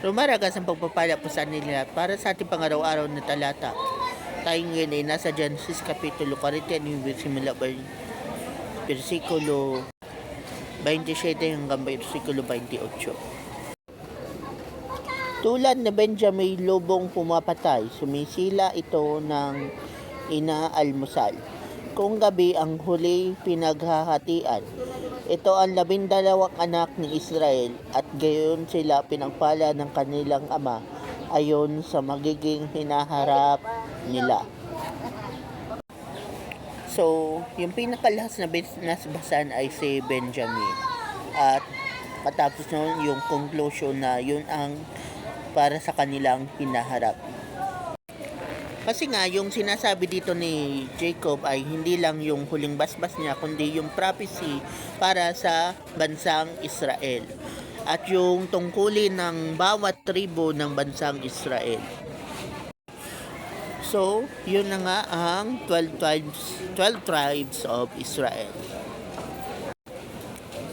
Rumaragas ang pagpapala po sa nila para sa ating pangaraw-araw na talata. Tayo ngayon ay nasa Genesis Kapitulo 49, simula versikulo 27 hanggang versikulo 28. Tulad na Benjamin lobong pumapatay, sumisila ito ng inaalmusal. Kung gabi ang huli pinaghahatian, ito ang 12 anak ni Israel at gayon sila pinagpala ng kanilang ama ayon sa magiging hinaharap nila. So, yung pinakalahas na nasbasan ay si Benjamin. At matapos nun, yung conclusion na yun ang para sa kanilang hinaharap. Kasi nga, yung sinasabi dito ni Jacob ay hindi lang yung huling basbas niya, kundi yung prophecy para sa bansang Israel. At yung tungkulin ng bawat tribo ng bansang Israel. So, yun na nga ang 12 tribes of Israel.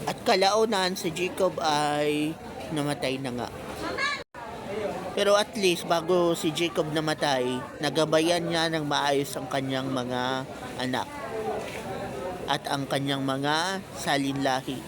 At kalaunan si Jacob ay namatay na nga. Pero at least bago si Jacob namatay, nagabayan niya ng maayos ang kanyang mga anak at ang kanyang mga salinlahi.